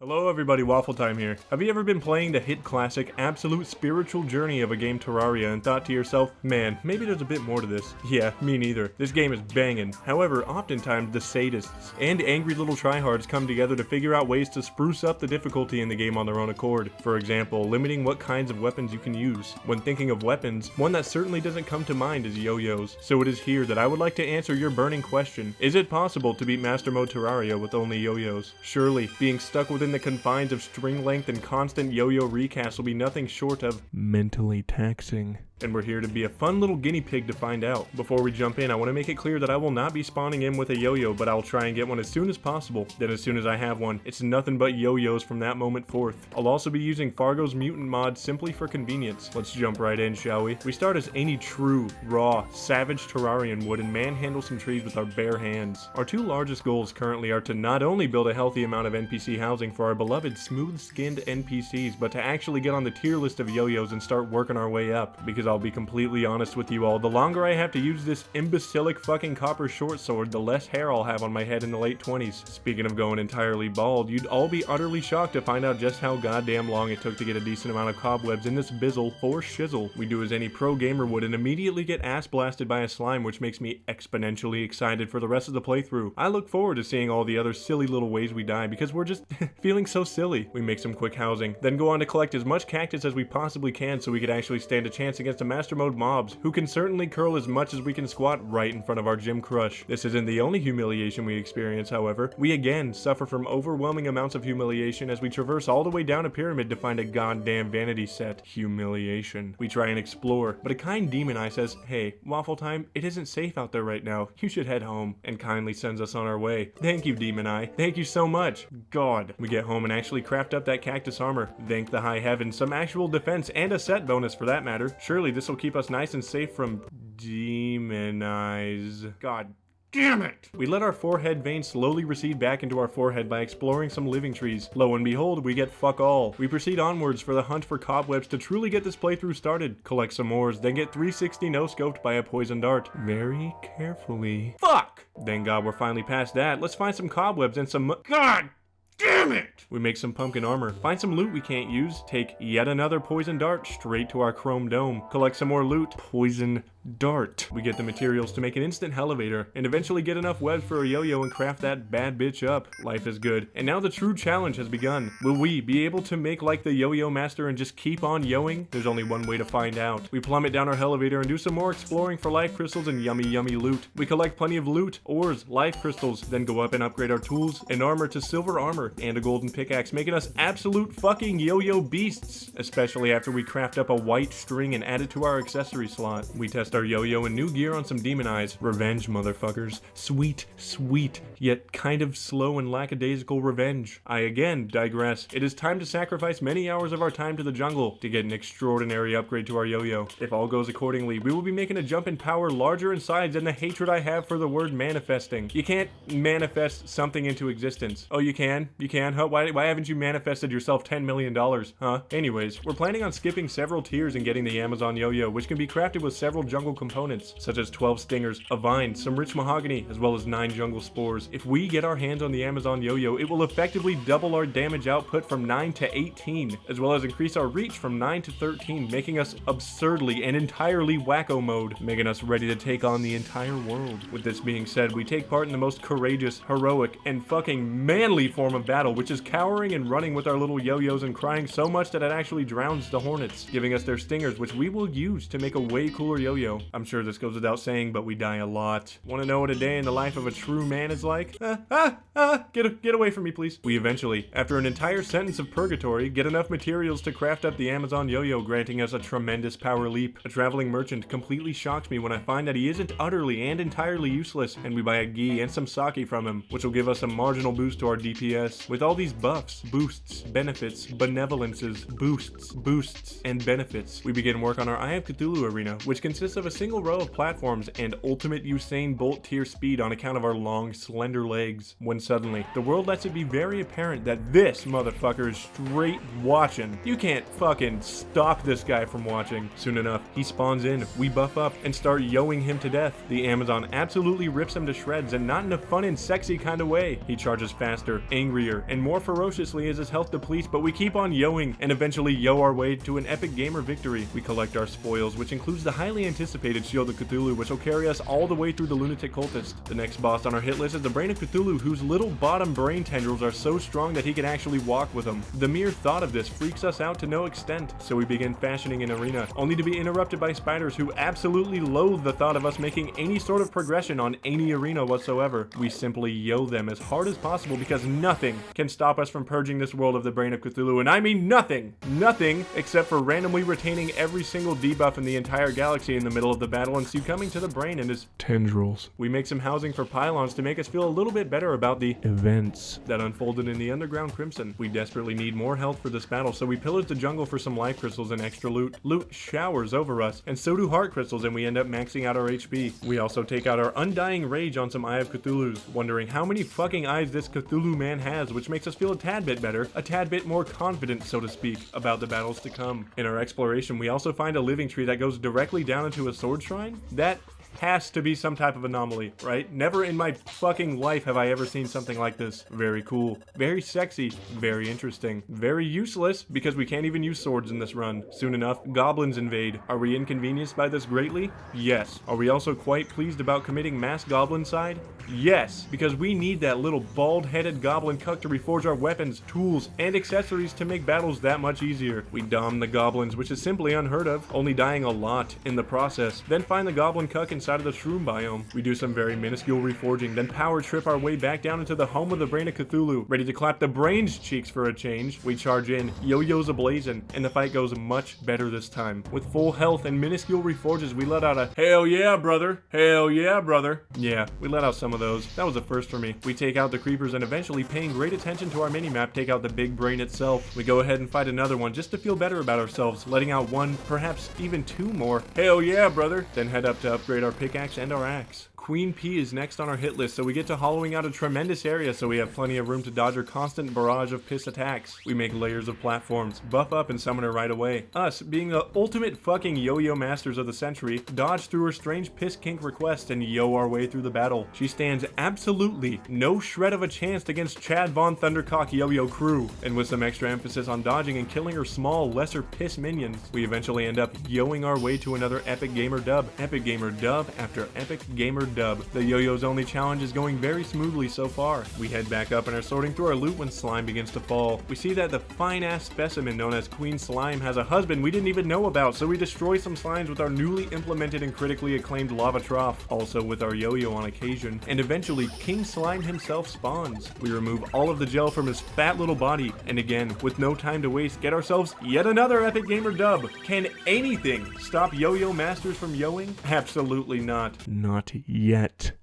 Hello everybody, WaffleTime here. Have you ever been playing the hit classic, absolute spiritual journey of a game Terraria and thought to yourself, man, maybe there's a bit more to this? Yeah, me neither. This game is banging. However, oftentimes the sadists and angry little tryhards come together to figure out ways to spruce up the difficulty in the game on their own accord. For example, limiting what kinds of weapons you can use. When thinking of weapons, one that certainly doesn't come to mind is yo-yos. So it is here that I would like to answer your burning question. Is it possible to beat Master Mode Terraria with only yo-yos? Surely, being stuck within the confines of string length and constant yo-yo recasts will be nothing short of mentally taxing. And we're here to be a fun little guinea pig to find out. Before we jump in, I want to make it clear that I will not be spawning in with a yo-yo, but I'll try and get one as soon as possible. Then as soon as I have one, it's nothing but yo-yos from that moment forth. I'll also be using Fargo's mutant mod simply for convenience. Let's jump right in, shall we? We start as any true, raw, savage Terrarian would and manhandle some trees with our bare hands. Our two largest goals currently are to not only build a healthy amount of NPC housing for our beloved smooth-skinned NPCs, but to actually get on the tier list of yo-yos and start working our way up. Because I'll be completely honest with you all, the longer I have to use this imbecilic fucking copper short sword, the less hair I'll have on my head in the late 20s. Speaking of going entirely bald, you'd all be utterly shocked to find out just how goddamn long it took to get a decent amount of cobwebs in this bizzle for shizzle. We do as any pro gamer would and immediately get ass blasted by a slime, which makes me exponentially excited for the rest of the playthrough. I look forward to seeing all the other silly little ways we die because we're just feeling so silly. We make some quick housing, then go on to collect as much cactus as we possibly can so we could actually stand a chance against a Master Mode mobs, who can certainly curl as much as we can squat right in front of our gym crush. This isn't the only humiliation we experience, however. We again suffer from overwhelming amounts of humiliation as we traverse all the way down a pyramid to find a goddamn vanity set. Humiliation. We try and explore, but a kind demon eye says, hey, WaffleTime, it isn't safe out there right now. You should head home, and kindly sends us on our way. Thank you, demon eye. Thank you so much. God. We get home and actually craft up that cactus armor. Thank the high heavens, some actual defense and a set bonus for that matter. Surely this will keep us nice and safe from demon eyes. God damn it! We let our forehead vein slowly recede back into our forehead by exploring some living trees. Lo and behold, we get fuck all. We proceed onwards for the hunt for cobwebs to truly get this playthrough started. Collect some ores, then get 360 no-scoped by a poison dart. Very carefully. Fuck! Thank God we're finally past that. Let's find some cobwebs and some God damn it! We make some pumpkin armor, find some loot we can't use, take yet another poison dart straight to our chrome dome, collect some more loot, poison dart. We get the materials to make an instant elevator, and eventually get enough webs for a yo-yo and craft that bad bitch up. Life is good. And now the true challenge has begun. Will we be able to make like the yo-yo master and just keep on yoing? There's only one way to find out. We plummet down our elevator and do some more exploring for life crystals and yummy loot. We collect plenty of loot, ores, life crystals, then go up and upgrade our tools and armor to silver armor and a golden pickaxe, making us absolute fucking yo-yo beasts, especially after we craft up a white string and add it to our accessory slot. We test our yo-yo and new gear on some demon eyes. Revenge, motherfuckers. Sweet, sweet, yet kind of slow and lackadaisical revenge. I again digress. It is time to sacrifice many hours of our time to the jungle to get an extraordinary upgrade to our yo-yo. If all goes accordingly, we will be making a jump in power larger in size than the hatred I have for the word manifesting. You can't manifest something into existence. Oh, you can? You can? Huh? Why haven't you manifested yourself $10 million? Huh? Anyways, we're planning on skipping several tiers and getting the Amazon yo-yo, which can be crafted with several jungle components, such as 12 stingers, a vine, some rich mahogany, as well as 9 jungle spores. If we get our hands on the Amazon yo-yo, it will effectively double our damage output from 9 to 18, as well as increase our reach from 9 to 13, making us absurdly and entirely wacko mode, making us ready to take on the entire world. With this being said, we take part in the most courageous, heroic, and fucking manly form of battle, which is cowering and running with our little yo-yos and crying so much that it actually drowns the hornets, giving us their stingers, which we will use to make a way cooler yo-yo. I'm sure this goes without saying, but we die a lot. Want to know what a day in the life of a true man is like? Get away from me, please. We eventually, after an entire sentence of purgatory, get enough materials to craft up the Amazon yo-yo, granting us a tremendous power leap. A traveling merchant completely shocks me when I find that he isn't utterly and entirely useless, and we buy a ghee and some sake from him, which will give us a marginal boost to our DPS. With all these buffs, boosts, benefits, benevolences, boosts, and benefits, we begin work on our Eye of Cthulhu arena, which consists of of a single row of platforms and ultimate Usain Bolt tier speed on account of our long, slender legs, when suddenly, the world lets it be very apparent that this motherfucker is straight watching. You can't fucking stop this guy from watching. Soon enough, he spawns in, we buff up, and start yoing him to death. The Amazon absolutely rips him to shreds, and not in a fun and sexy kind of way. He charges faster, angrier, and more ferociously as his health depletes, but we keep on yoing, and eventually yo our way to an epic gamer victory. We collect our spoils, which includes the highly anticipated Shield of Cthulhu, which will carry us all the way through the Lunatic Cultist. The next boss on our hit list is the Brain of Cthulhu, whose little bottom brain tendrils are so strong that he can actually walk with them. The mere thought of this freaks us out to no extent, so we begin fashioning an arena, only to be interrupted by spiders who absolutely loathe the thought of us making any sort of progression on any arena whatsoever. We simply yo them as hard as possible because nothing can stop us from purging this world of the Brain of Cthulhu, and I mean nothing! Nothing except for randomly retaining every single debuff in the entire galaxy in the middle of the battle and succumbing to the brain and his tendrils. We make some housing for pylons to make us feel a little bit better about the events that unfolded in the Underground Crimson. We desperately need more health for this battle, so we pillage the jungle for some life crystals and extra loot. Loot showers over us, and so do heart crystals, and we end up maxing out our HP. We also take out our undying rage on some Eye of Cthulhu's, wondering how many fucking eyes this Cthulhu man has, which makes us feel a tad bit better, a tad bit more confident, so to speak, about the battles to come. In our exploration, we also find a living tree that goes directly down into a sword shrine. That has to be some type of anomaly, right? Never in my fucking life have I ever seen something like this. Very cool, very sexy, very interesting, very useless because we can't even use swords in this run. Soon enough, goblins invade. Are we inconvenienced by this greatly? Yes. Are we also quite pleased about committing mass goblincide? Yes, because we need that little bald-headed goblin cuck to reforge our weapons, tools, and accessories to make battles that much easier. We dom the goblins, which is simply unheard of, only dying a lot in the process. Then find the goblin cuck inside of the shroom biome. We do some very minuscule reforging, then power trip our way back down into the home of the Brain of Cthulhu, ready to clap the brain's cheeks for a change. We charge in, yo-yos ablazing, and the fight goes much better this time. With full health and minuscule reforges, we let out a hell yeah, brother, hell yeah, brother. Yeah, we let out some of those. That was a first for me. We take out the creepers and eventually, paying great attention to our minimap, take out the big brain itself. We go ahead and fight another one just to feel better about ourselves, letting out one, perhaps even two more. Hell yeah, brother. Then head up to upgrade our pickaxe and our axe. Queen P is next on our hit list, so we get to hollowing out a tremendous area so we have plenty of room to dodge her constant barrage of piss attacks. We make layers of platforms, buff up and summon her right away. Us, being the ultimate fucking yo-yo masters of the century, dodge through her strange piss kink request and yo our way through the battle. She stands absolutely no shred of a chance against Chad Von Thundercock Yo-Yo crew, and with some extra emphasis on dodging and killing her small, lesser piss minions, we eventually end up yoing our way to another epic gamer dub. Epic gamer dub after epic gamer dub. The Yo-Yo's only challenge is going very smoothly so far. We head back up and are sorting through our loot when slime begins to fall. We see that the fine-ass specimen known as Queen Slime has a husband we didn't even know about, so we destroy some slimes with our newly implemented and critically acclaimed lava trough, also with our Yo-Yo on occasion, and eventually King Slime himself spawns. We remove all of the gel from his fat little body, and again, with no time to waste, get ourselves yet another epic gamer dub. Can anything stop Yo-Yo masters from yoing? Absolutely not. Not yet.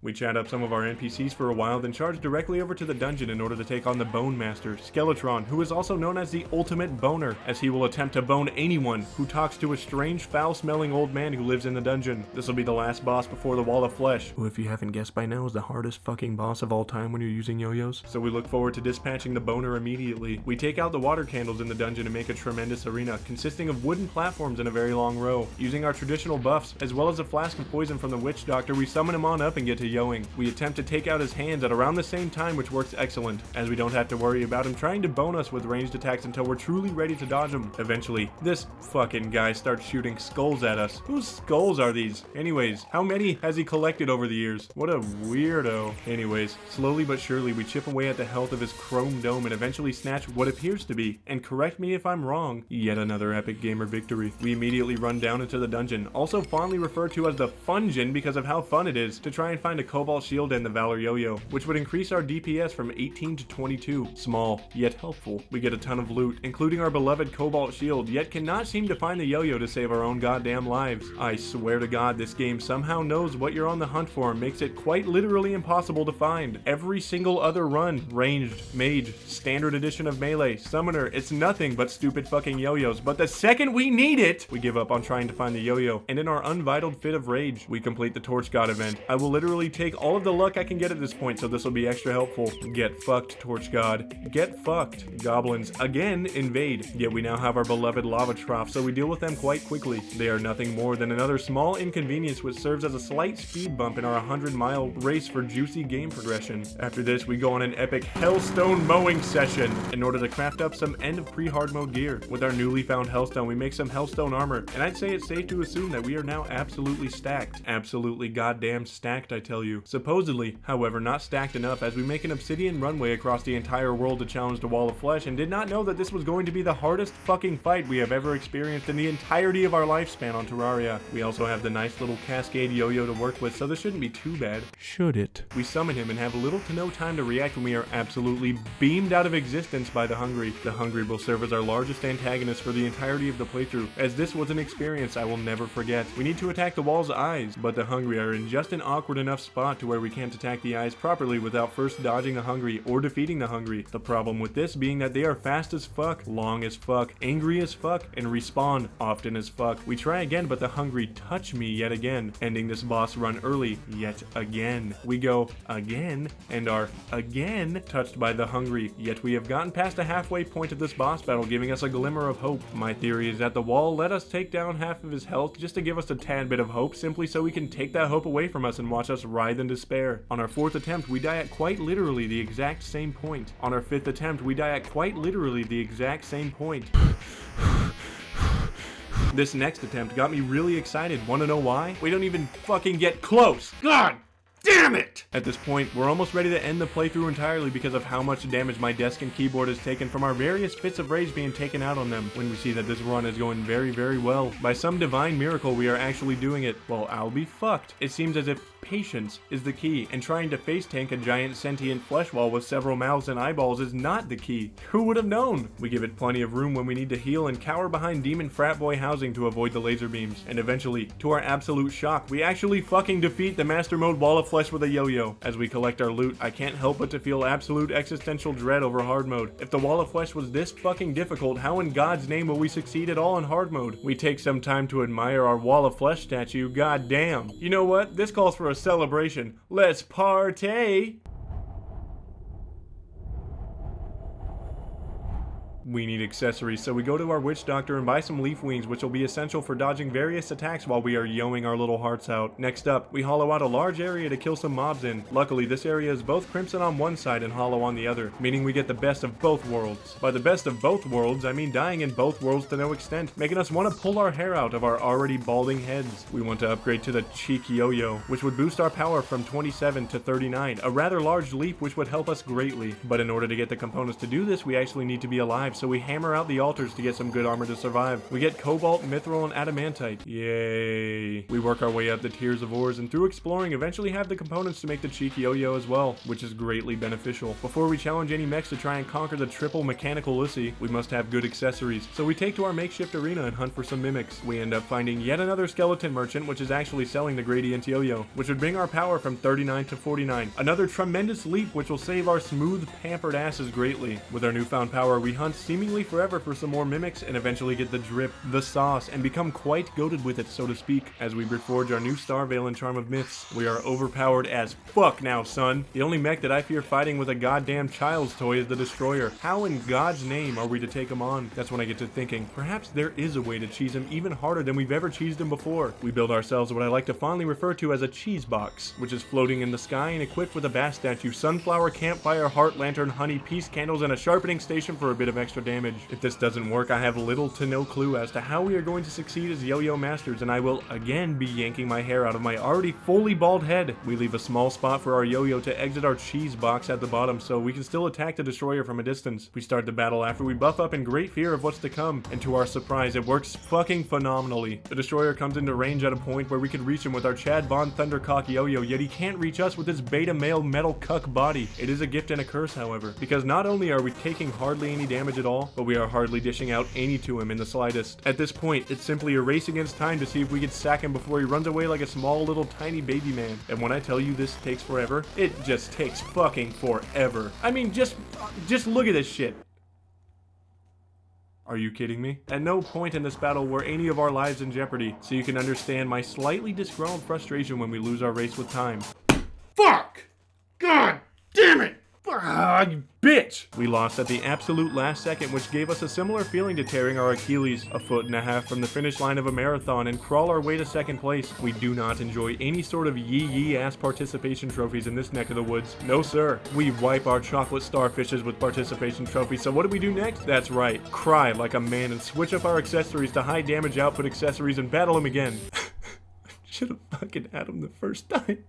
We chat up some of our NPCs for a while, then charge directly over to the dungeon in order to take on the Bone Master, Skeletron, who is also known as the Ultimate Boner, as he will attempt to bone anyone who talks to a strange, foul-smelling old man who lives in the dungeon. This will be the last boss before the Wall of Flesh, who, if you haven't guessed by now, is the hardest fucking boss of all time when you're using yo-yos. So we look forward to dispatching the Boner immediately. We take out the water candles in the dungeon to make a tremendous arena, consisting of wooden platforms in a very long row. Using our traditional buffs, as well as a flask of poison from the Witch Doctor, we summon him on up and get to yoing. We attempt to take out his hands at around the same time, which works excellent, as we don't have to worry about him trying to bone us with ranged attacks until we're truly ready to dodge him. Eventually, this fucking guy starts shooting skulls at us. Whose skulls are these? Anyways, how many has he collected over the years? What a weirdo. Anyways, slowly but surely we chip away at the health of his chrome dome and eventually snatch what appears to be, and correct me if I'm wrong, yet another epic gamer victory. We immediately run down into the dungeon, also fondly referred to as the Fungeon because of how fun it is. is to try and find a Cobalt Shield and the Valor Yo-Yo, which would increase our DPS from 18 to 22. Small, yet helpful. We get a ton of loot, including our beloved Cobalt Shield, yet cannot seem to find the Yo-Yo to save our own goddamn lives. I swear to God, this game somehow knows what you're on the hunt for and makes it quite literally impossible to find. Every single other run, ranged, mage, standard edition of melee, summoner, it's nothing but stupid fucking yo-yos, but the second we need it, we give up on trying to find the yo-yo, and in our unvitaled fit of rage, we complete the Torch God event. I will literally take all of the luck I can get at this point, so this will be extra helpful. Get fucked, Torch God. Get fucked. Goblins again invade, yet we now have our beloved lava trough, so we deal with them quite quickly. They are nothing more than another small inconvenience which serves as a slight speed bump in our 100-mile race for juicy game progression. After this, we go on an epic hellstone mowing session in order to craft up some end of pre-hard mode gear. With our newly found hellstone, we make some hellstone armor, and I'd say it's safe to assume that we are now absolutely stacked. Absolutely goddamn stacked, I tell you. Supposedly, however, not stacked enough, as we make an obsidian runway across the entire world to challenge the Wall of Flesh, and did not know that this was going to be the hardest fucking fight we have ever experienced in the entirety of our lifespan on Terraria. We also have the nice little Cascade Yo-Yo to work with, so this shouldn't be too bad. Should it? We summon him and have little to no time to react when we are absolutely beamed out of existence by the Hungry. The Hungry will serve as our largest antagonist for the entirety of the playthrough, as this was an experience I will never forget. We need to attack the wall's eyes, but the Hungry are in just an awkward enough spot to where we can't attack the eyes properly without first dodging the Hungry or defeating the Hungry. The problem with this being that they are fast as fuck, long as fuck, angry as fuck, and respawn often as fuck. We try again, but the Hungry touch me yet again, ending this boss run early yet again. We go again and are again touched by the Hungry, yet we have gotten past the halfway point of this boss battle, giving us a glimmer of hope. My theory is that the wall let us take down half of his health just to give us a tad bit of hope, simply so he can take that hope away from us and watch us writhe in despair. On our 4th attempt, we die at quite literally the exact same point. On our 5th attempt, we die at quite literally the exact same point. This next attempt got me really excited. Wanna know why? We don't even fucking get close. God damn it! At this point, we're almost ready to end the playthrough entirely because of how much damage my desk and keyboard has taken from our various fits of rage being taken out on them. When we see that this run is going very, very well, by some divine miracle we are actually doing it. Well, I'll be fucked. It seems as if patience is the key, and trying to face tank a giant sentient flesh wall with several mouths and eyeballs is not the key. Who would have known? We give it plenty of room when we need to heal and cower behind demon frat boy housing to avoid the laser beams. And eventually, to our absolute shock, we actually fucking defeat the master mode Wall of Flesh with a yo-yo. As we collect our loot, I can't help but to feel absolute existential dread over hard mode. If the Wall of Flesh was this fucking difficult, how in God's name will we succeed at all in hard mode? We take some time to admire our Wall of Flesh statue, god damn. You know what? This calls for a celebration. Let's partay! We need accessories, so we go to our witch doctor and buy some leaf wings, which will be essential for dodging various attacks while we are yoing our little hearts out. Next up, we hollow out a large area to kill some mobs in. Luckily, this area is both crimson on one side and hollow on the other, meaning we get the best of both worlds. By the best of both worlds, I mean dying in both worlds to no extent, making us want to pull our hair out of our already balding heads. We want to upgrade to the cheek yo-yo, which would boost our power from 27 to 39, a rather large leap which would help us greatly. But in order to get the components to do this, we actually need to be alive, so we hammer out the altars to get some good armor to survive. We get cobalt, mithril, and adamantite. Yay. We work our way up the tiers of ores, and through exploring eventually have the components to make the cheeky yo-yo as well, which is greatly beneficial. Before we challenge any mechs to try and conquer the triple mechanical Lissy, we must have good accessories. So we take to our makeshift arena and hunt for some mimics. We end up finding yet another skeleton merchant, which is actually selling the gradient yo-yo, which would bring our power from 39 to 49. Another tremendous leap which will save our smooth, pampered asses greatly. With our newfound power, we hunt seemingly forever for some more mimics and eventually get the drip, the sauce, and become quite goated with it, so to speak, as we reforge our new Star Veil and Charm of Myths. We are overpowered as fuck now, son. The only mech that I fear fighting with a goddamn child's toy is the Destroyer. How in God's name are we to take him on? That's when I get to thinking, perhaps there is a way to cheese him even harder than we've ever cheesed him before. We build ourselves what I like to fondly refer to as a cheese box, which is floating in the sky and equipped with a bass statue, sunflower, campfire, heart lantern, honey, peace candles, and a sharpening station for a bit of extra extra damage. If this doesn't work, I have little to no clue as to how we are going to succeed as Yo-Yo Masters, and I will again be yanking my hair out of my already fully bald head. We leave a small spot for our Yo-Yo to exit our cheese box at the bottom so we can still attack the destroyer from a distance. We start the battle after we buff up in great fear of what's to come, and to our surprise, it works fucking phenomenally. The destroyer comes into range at a point where we could reach him with our Chad Von Thundercock Yo-Yo, yet he can't reach us with his beta male metal cuck body. It is a gift and a curse, however, because not only are we taking hardly any damage at all, but we are hardly dishing out any to him in the slightest. At this point, it's simply a race against time to see if we can sack him before he runs away like a small little tiny baby man. And when I tell you this takes forever, it just takes fucking forever. I mean, just look at this shit. Are you kidding me? At no point in this battle were any of our lives in jeopardy, so you can understand my slightly disgruntled frustration when we lose our race with time. Fuck! God damn it! You bitch! We lost at the absolute last second, which gave us a similar feeling to tearing our Achilles, a foot and a half from the finish line of a marathon, and crawl our way to second place. We do not enjoy any sort of yee-yee-ass participation trophies in this neck of the woods. No sir. We wipe our chocolate starfishes with participation trophies, so what do we do next? That's right, cry like a man and switch up our accessories to high damage output accessories and battle him again. Should have fucking had him the first time.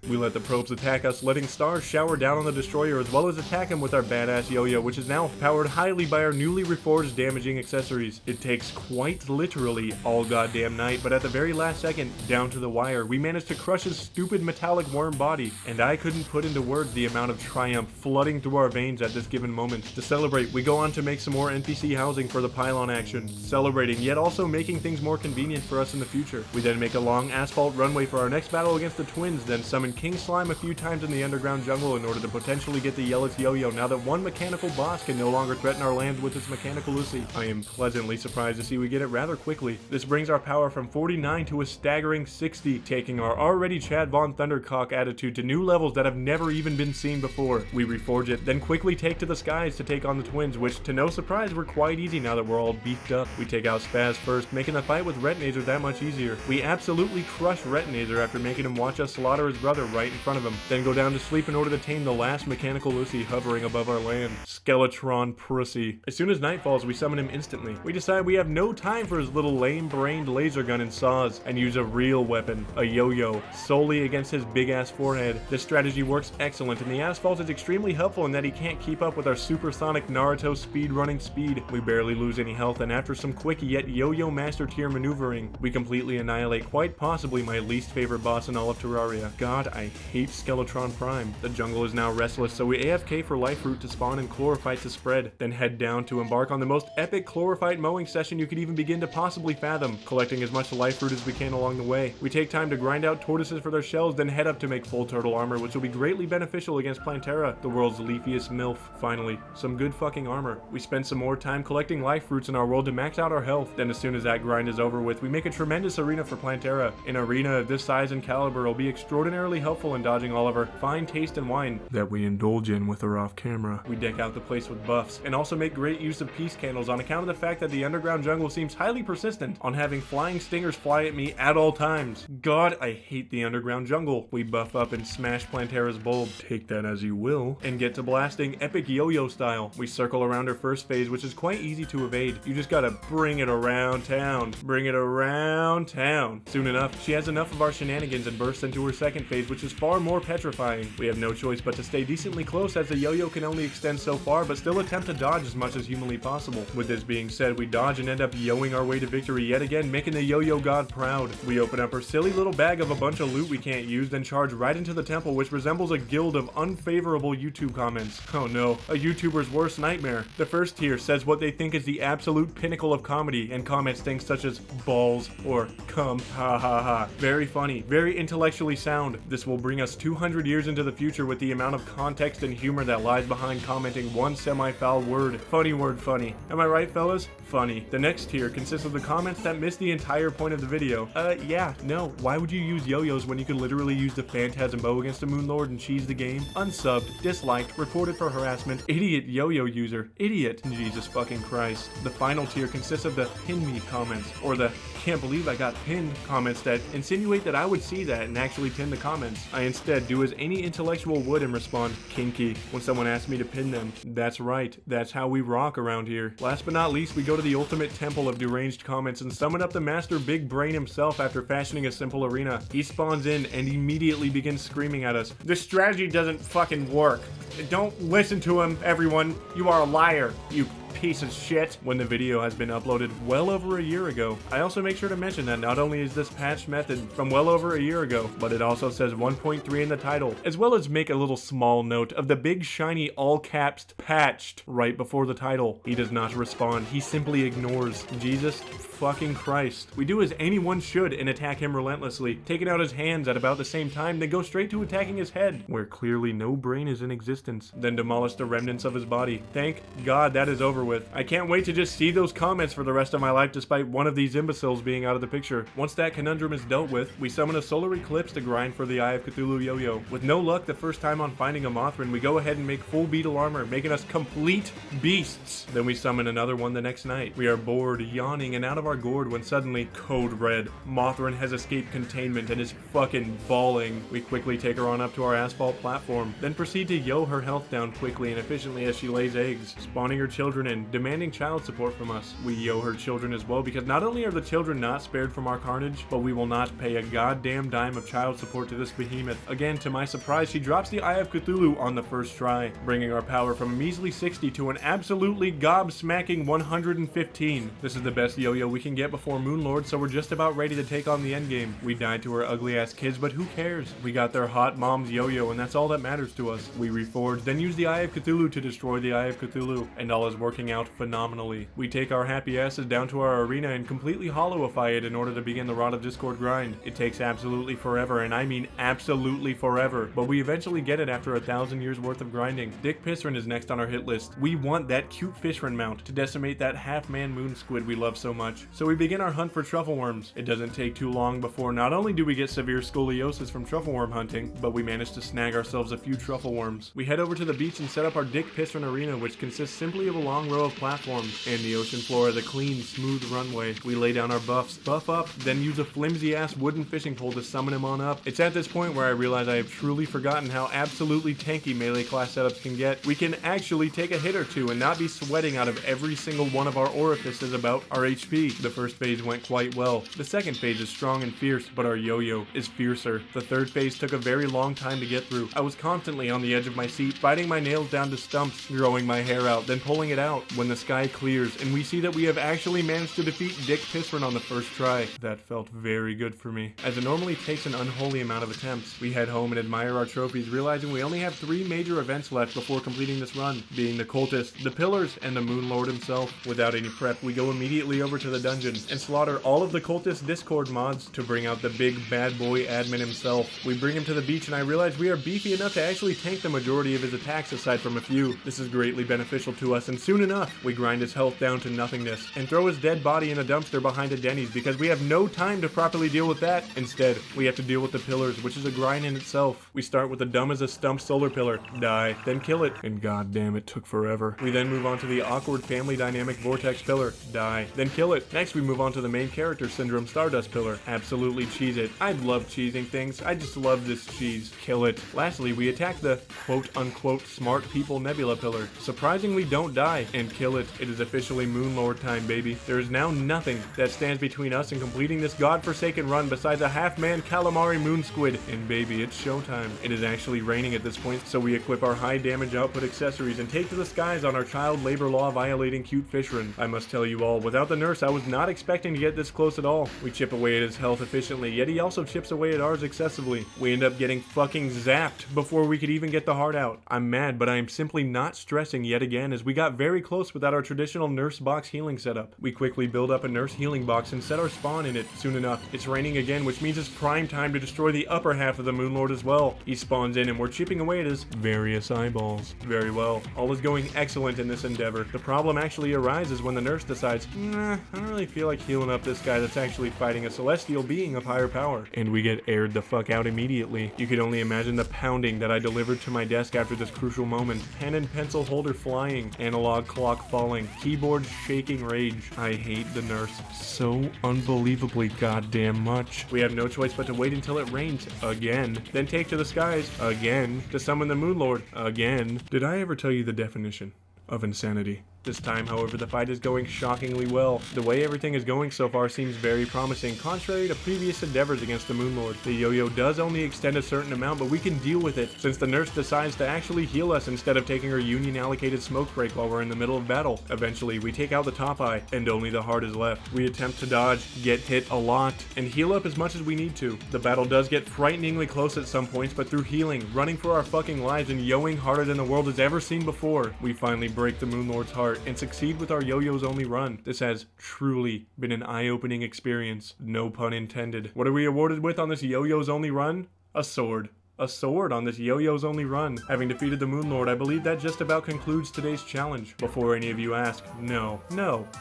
We let the probes attack us, letting stars shower down on the destroyer as well as attack him with our badass Yo-Yo, which is now powered highly by our newly reforged damaging accessories. It takes quite literally all goddamn night, but at the very last second, down to the wire, we managed to crush his stupid metallic worm body, and I couldn't put into words the amount of triumph flooding through our veins at this given moment. To celebrate, we go on to make some more NPC housing for the pylon action, celebrating yet also making things more convenient for us in the future. We then make a long asphalt runway for our next battle against the twins, then summon King Slime a few times in the underground jungle in order to potentially get the yellowest Yo-Yo now that one mechanical boss can no longer threaten our land with its mechanical Lucy. I am pleasantly surprised to see we get it rather quickly. This brings our power from 49 to a staggering 60, taking our already Chad Von Thundercock attitude to new levels that have never even been seen before. We reforge it, then quickly take to the skies to take on the twins, which to no surprise were quite easy now that we're all beefed up. We take out Spaz first, making the fight with Retinator that much easier. We absolutely crush Retinator after making him watch us slaughter his brother right in front of him, then go down to sleep in order to tame the last mechanical Lucy hovering above our land. Skeletron pussy. As soon as night falls, we summon him instantly. We decide we have no time for his little lame-brained laser gun and saws, and use a real weapon, a Yo-Yo, solely against his big-ass forehead. This strategy works excellent, and the asphalt is extremely helpful in that he can't keep up with our supersonic Naruto speed-running speed. We barely lose any health, and after some quick yet Yo-Yo master tier maneuvering, we completely annihilate quite possibly my least favorite boss in all of Terraria. God, I hate Skeletron Prime. The jungle is now restless, so we AFK for life root to spawn and chlorophyte to spread, then head down to embark on the most epic chlorophyte mowing session you could even begin to possibly fathom, collecting as much life root as we can along the way. We take time to grind out tortoises for their shells, then head up to make full turtle armor, which will be greatly beneficial against Plantera, the world's leafiest MILF. Finally, some good fucking armor. We spend some more time collecting life roots in our world to max out our health, then as soon as that grind is over with, we make a tremendous arena for Plantera. An arena of this size and caliber will be extraordinarily helpful in dodging all of our fine taste and wine that we indulge in with or off camera. We deck out the place with buffs, and also make great use of peace candles on account of the fact that the underground jungle seems highly persistent on having flying stingers fly at me at all times. God, I hate the underground jungle. We buff up and smash Plantera's bulb, take that as you will, and get to blasting epic Yo-Yo style. We circle around her first phase, which is quite easy to evade. You just gotta bring it around town. Bring it around town. Soon enough, she has enough of our shenanigans and bursts into her second phase, which is far more petrifying. We have no choice but to stay decently close as the Yo-Yo can only extend so far, but still attempt to dodge as much as humanly possible. With this being said, we dodge and end up yoing our way to victory yet again, making the Yo-Yo god proud. We open up her silly little bag of a bunch of loot we can't use, then charge right into the temple, which resembles a guild of unfavorable YouTube comments. Oh no, a YouTuber's worst nightmare. The first tier says what they think is the absolute pinnacle of comedy, and comments things such as balls or cum, ha ha ha. Very funny, very intellectually sound. This will bring us 200 years into the future with the amount of context and humor that lies behind commenting one semi-foul word. Funny word funny. Am I right, fellas? Funny. The next tier consists of the comments that miss the entire point of the video. Yeah, no. Why would you use yo-yos when you could literally use the Phantasm Bow against a Moonlord and cheese the game? Unsubbed, disliked, reported for harassment, idiot yo-yo user, idiot. Jesus fucking Christ. The final tier consists of the pin me comments, or the can't believe I got pinned comments that insinuate that I would see that and actually pin the comment. comments. I instead do as any intellectual would and respond, kinky, when someone asks me to pin them. That's right, that's how we rock around here. Last but not least, we go to the ultimate temple of deranged comments and summon up the master big brain himself after fashioning a simple arena. He spawns in and immediately begins screaming at us. This strategy doesn't fucking work. Don't listen to him, everyone. You are a liar, you piece of shit. When the video has been uploaded well over a year ago. I also make sure to mention that not only is this patched method from well over a year ago, but it also says 1.3 in the title, as well as make a little small note of the big shiny all caps patched right before the title. He does not respond, he simply ignores. Jesus fucking Christ. We do as anyone should and attack him relentlessly, taking out his hands at about the same time, then go straight to attacking his head, where clearly no brain is in existence, then demolish the remnants of his body. Thank God that is over with. I can't wait to just see those comments for the rest of my life despite one of these imbeciles being out of the picture. Once that conundrum is dealt with, we summon a solar eclipse to grind for the Eye of Cthulhu Yo-Yo. With no luck the first time on finding a Mothran, we go ahead and make full beetle armor, making us complete beasts. Then we summon another one the next night. We are bored, yawning, and out of our gourd when suddenly, code red, Mothran has escaped containment and is fucking bawling. We quickly take her on up to our asphalt platform, then proceed to yo her health down quickly and efficiently as she lays eggs, spawning her children and demanding child support from us. We yo her children as well because not only are the children not spared from our carnage, but we will not pay a goddamn dime of child support to this behemoth. Again, to my surprise, she drops the Eye of Cthulhu on the first try, bringing our power from a measly 60 to an absolutely gobsmacking 115. This is the best yo-yo we can get before Moonlord, so we're just about ready to take on the endgame. We died to our ugly ass kids, but who cares? We got their hot mom's yo-yo, and that's all that matters to us. We reforge, then use the Eye of Cthulhu to destroy the Eye of Cthulhu, and all is working out phenomenally. We take our happy asses down to our arena and completely hollowify it in order to begin the Rod of Discord grind. It takes absolutely forever, and I mean absolutely forever, but we eventually get it after 1,000 years worth of grinding. Dick Piston is next on our hit list. We want that cute fishman mount to decimate that half-man moon squid we love so much. So we begin our hunt for truffle worms. It doesn't take too long before not only do we get severe scoliosis from truffle worm hunting, but we manage to snag ourselves a few truffle worms. We head over to the beach and set up our Dick Piston arena, which consists simply of a long row of platforms, and the ocean floor is a clean, smooth runway. We lay down our buffs, buff up, then use a flimsy-ass wooden fishing pole to summon him on up. It's at this point where I realize I have truly forgotten how absolutely tanky melee class setups can get. We can actually take a hit or two and not be sweating out of every single one of our orifices about our HP. The first phase went quite well. The second phase is strong and fierce, but our yo-yo is fiercer. The third phase took a very long time to get through. I was constantly on the edge of my seat, biting my nails down to stumps, growing my hair out, then pulling it out. When the sky clears and we see that we have actually managed to defeat Dick Piston on the first try, that felt very good for me. As it normally takes an unholy amount of attempts, we head home and admire our trophies, realizing we only have 3 major events left before completing this run, being the cultist, the pillars, and the Moonlord himself. Without any prep, we go immediately over to the dungeon and slaughter all of the cultist Discord mods to bring out the big bad boy admin himself. We bring him to the beach and I realize we are beefy enough to actually tank the majority of his attacks aside from a few. This is greatly beneficial to us, and soon enough, we grind his health down to nothingness and throw his dead body in a dumpster behind a Denny's because we have no time to properly deal with that. Instead, we have to deal with the pillars, which is a grind in itself. We start with the dumb as a stump solar pillar, die, then kill it, and goddamn it took forever. We then move on to the awkward family dynamic vortex pillar, die, then kill it. Next we move on to the main character syndrome stardust pillar, absolutely cheese it. I love cheesing things, I just love this cheese, kill it. Lastly, we attack the quote unquote smart people nebula pillar, surprisingly don't die, and kill it. It is officially Moonlord time, baby. There is now nothing that stands between us and completing this godforsaken run besides a half-man calamari moon squid, and baby, it's showtime. It is actually raining at this point, so we equip our high damage output accessories and take to the skies on our child labor law violating cute fish run. I must tell you all, without the nurse, I was not expecting to get this close at all. We chip away at his health efficiently, yet he also chips away at ours excessively. We end up getting fucking zapped before we could even get the heart out. I'm mad, but I am simply not stressing yet again as we got very close without our traditional nurse box healing setup. We quickly build up a nurse healing box and set our spawn in it. Soon enough, it's raining again, which means it's prime time to destroy the upper half of the Moonlord as well. He spawns in and we're chipping away at his various eyeballs. Very well. All is going excellent in this endeavor. The problem actually arises when the nurse decides, nah, I don't really feel like healing up this guy that's actually fighting a celestial being of higher power. And we get aired the fuck out immediately. You could only imagine the pounding that I delivered to my desk after this crucial moment. Pen and pencil holder flying, analog clock falling, keyboard shaking rage. I hate the nurse so unbelievably goddamn much. We have no choice but to wait until it rains again, then take to the skies again to summon the Moonlord again. Did I ever tell you the definition of insanity? This time, however, the fight is going shockingly well. The way everything is going so far seems very promising, contrary to previous endeavors against the Moonlord. The Yo-Yo does only extend a certain amount, but we can deal with it, since the nurse decides to actually heal us instead of taking her Union-allocated smoke break while we're in the middle of battle. Eventually, we take out the top eye, and only the heart is left. We attempt to dodge, get hit a lot, and heal up as much as we need to. The battle does get frighteningly close at some points, but through healing, running for our fucking lives, and yoing harder than the world has ever seen before, we finally break the Moonlord's heart and succeed with our Yo-Yo's only run. This has truly been an eye-opening experience, no pun intended. What are we awarded with on this Yo-Yo's only run? A sword. A sword on this Yo-Yo's only run. Having defeated the Moonlord, I believe that just about concludes today's challenge. Before any of you ask, no,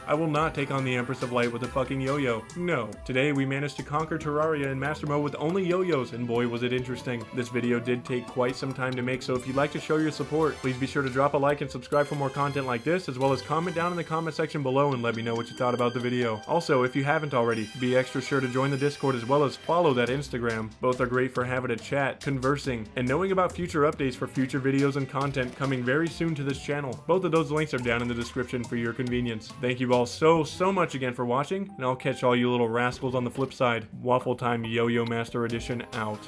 I will not take on the Empress of Light with a fucking Yo-Yo. No. Today we managed to conquer Terraria in Master Mode with only Yo-Yos, and boy was it interesting. This video did take quite some time to make, so if you'd like to show your support, please be sure to drop a like and subscribe for more content like this, as well as comment down in the comment section below and let me know what you thought about the video. Also, if you haven't already, be extra sure to join the Discord as well as follow that Instagram. Both are great for having a chat, conversing, and knowing about future updates for future videos and content coming very soon to this channel. Both of those links are down in the description for your convenience. Thank you all so much again for watching, and I'll catch all you little rascals on the flip side. WaffleTime Yo-Yo Master Edition out.